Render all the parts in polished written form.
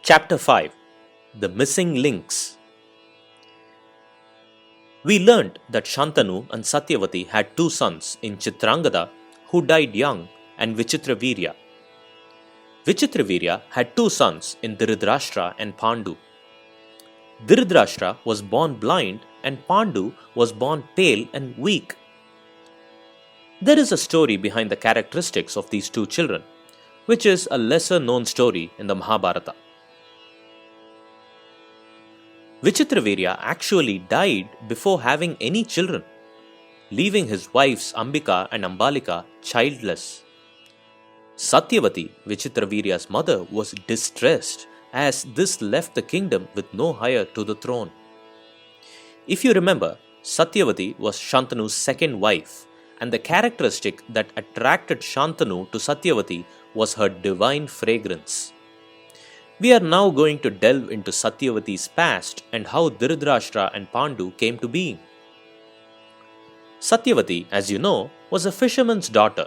Chapter 5 The Missing Links. We learnt that Shantanu and Satyavati had two sons in Chitrangada who died young, and Vichitravirya. Vichitravirya had two sons in Dhiritarashtra and Pandu. Dhiritarashtra was born blind and Pandu was born pale and weak. There is a story behind the characteristics of these two children, which is a lesser known story in the Mahabharata. Vichitravirya actually died before having any children, leaving his wives Ambika and Ambalika childless. Satyavati, Vichitravirya's mother, was distressed as this left the kingdom with no heir to the throne. If you remember, Satyavati was Shantanu's second wife, and the characteristic that attracted Shantanu to Satyavati was her divine fragrance. We are now going to delve into Satyavati's past and how Dhiritarashtra and Pandu came to being. Satyavati, as you know, was a fisherman's daughter.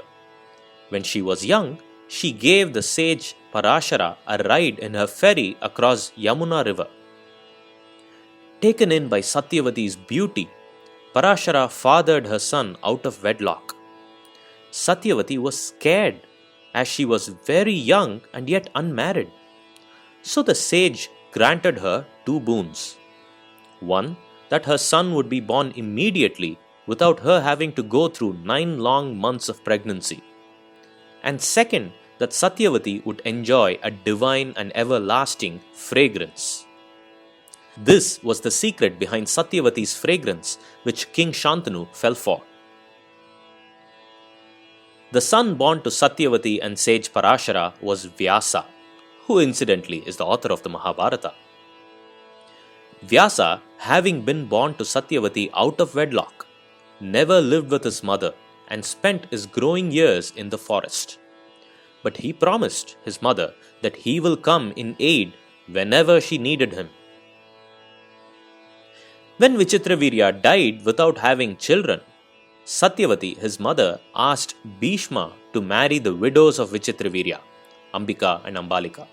When she was young, she gave the sage Parashara a ride in her ferry across Yamuna river. Taken in by Satyavati's beauty, Parashara fathered her son out of wedlock. Satyavati was scared as she was very young and yet unmarried. So the sage granted her two boons. One, that her son would be born immediately without her having to go through 9 long months of pregnancy. And second, that Satyavati would enjoy a divine and everlasting fragrance. This was the secret behind Satyavati's fragrance, which King Shantanu fell for. The son born to Satyavati and sage Parashara was Vyasa, who incidentally is the author of the Mahabharata. Vyasa, having been born to Satyavati out of wedlock, never lived with his mother and spent his growing years in the forest. But he promised his mother that he will come in aid whenever she needed him. When Vichitravirya died without having children, Satyavati, his mother, asked Bhishma to marry the widows of Vichitravirya, Ambika and Ambalika.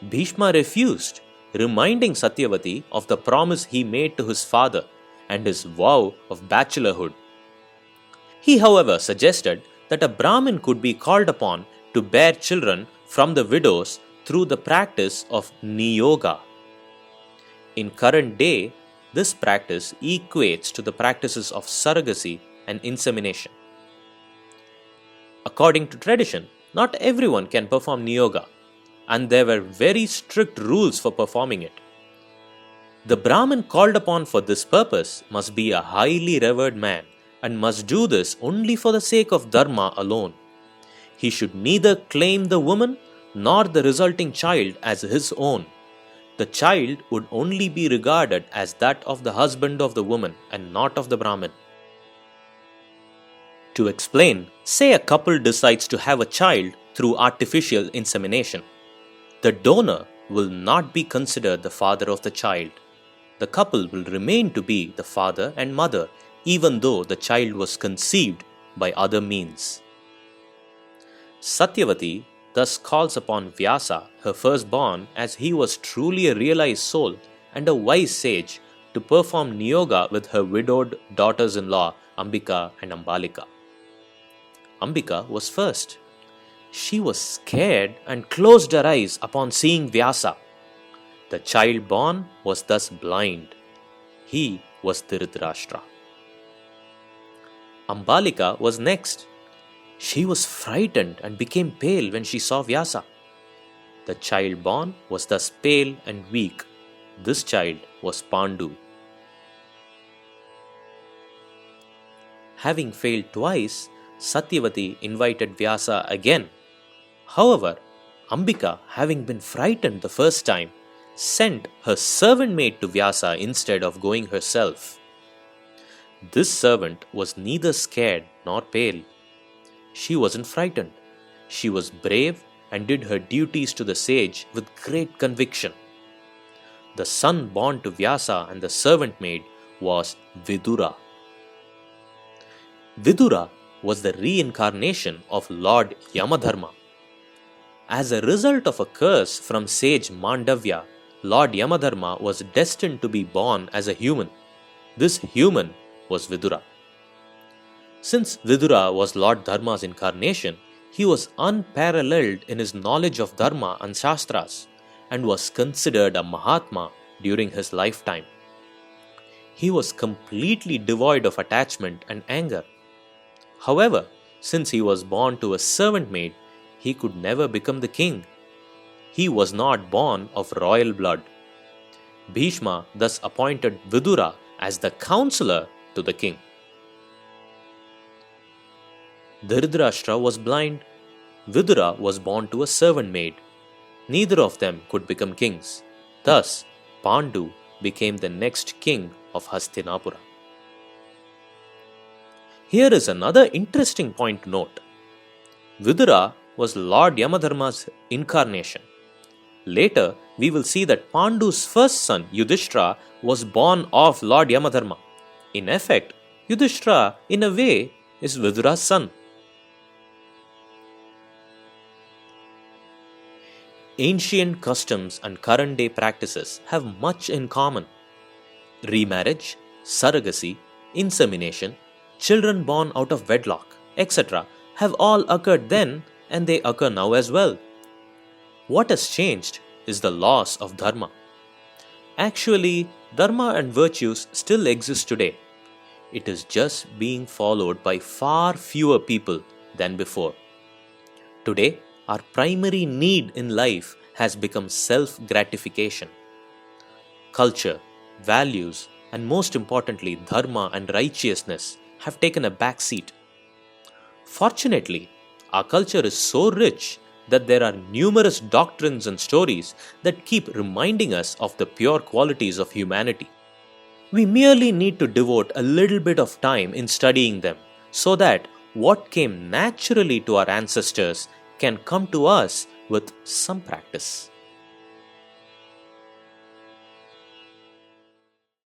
Bhishma refused, reminding Satyavati of the promise he made to his father and his vow of bachelorhood. He, however, suggested that a Brahmin could be called upon to bear children from the widows through the practice of niyoga. In current day, this practice equates to the practices of surrogacy and insemination. According to tradition, not everyone can perform niyoga, and there were very strict rules for performing it. The Brahmin called upon for this purpose must be a highly revered man and must do this only for the sake of dharma alone. He should neither claim the woman nor the resulting child as his own. The child would only be regarded as that of the husband of the woman and not of the Brahmin. To explain, say a couple decides to have a child through artificial insemination. The donor will not be considered the father of the child. The couple will remain to be the father and mother even though the child was conceived by other means. Satyavati thus calls upon Vyasa, her firstborn, as he was truly a realized soul and a wise sage, to perform niyoga with her widowed daughters-in-law Ambika and Ambalika. Ambika was first. She was scared and closed her eyes upon seeing Vyasa. The child born was thus blind. He was Dhiritarashtra. Ambalika was next. She was frightened and became pale when she saw Vyasa. The child born was thus pale and weak. This child was Pandu. Having failed twice, Satyavati invited Vyasa again. However, Ambika, having been frightened the first time, sent her servant maid to Vyasa instead of going herself. This servant was neither scared nor pale. She wasn't frightened. She was brave and did her duties to the sage with great conviction. The son born to Vyasa and the servant maid was Vidura. Vidura was the reincarnation of Lord Yamadharma. As a result of a curse from sage Mandavya, Lord Yamadharma was destined to be born as a human. This human was Vidura. Since Vidura was Lord Dharma's incarnation, he was unparalleled in his knowledge of Dharma and Shastras and was considered a Mahatma during his lifetime. He was completely devoid of attachment and anger. However, since he was born to a servant maid, he could never become the king. He was not born of royal blood. Bhishma thus appointed Vidura as the counselor to the king. Dhiritarashtra was blind. Vidura was born to a servant maid. Neither of them could become kings. Thus, Pandu became the next king of Hastinapura. Here is another interesting point to note. Vidura was Lord Yamadharma's incarnation. Later, we will see that Pandu's first son, Yudhishthira, was born of Lord Yamadharma. In effect, Yudhishthira, in a way, is Vidura's son. Ancient customs and current day practices have much in common. Remarriage, surrogacy, insemination, children born out of wedlock, etc. have all occurred then and they occur now as well. What has changed is the loss of dharma. Actually, dharma and virtues still exist today. It is just being followed by far fewer people than before. Today, our primary need in life has become self-gratification. Culture, values, and most importantly, dharma and righteousness have taken a back seat. Fortunately, our culture is so rich that there are numerous doctrines and stories that keep reminding us of the pure qualities of humanity. We merely need to devote a little bit of time in studying them so that what came naturally to our ancestors can come to us with some practice.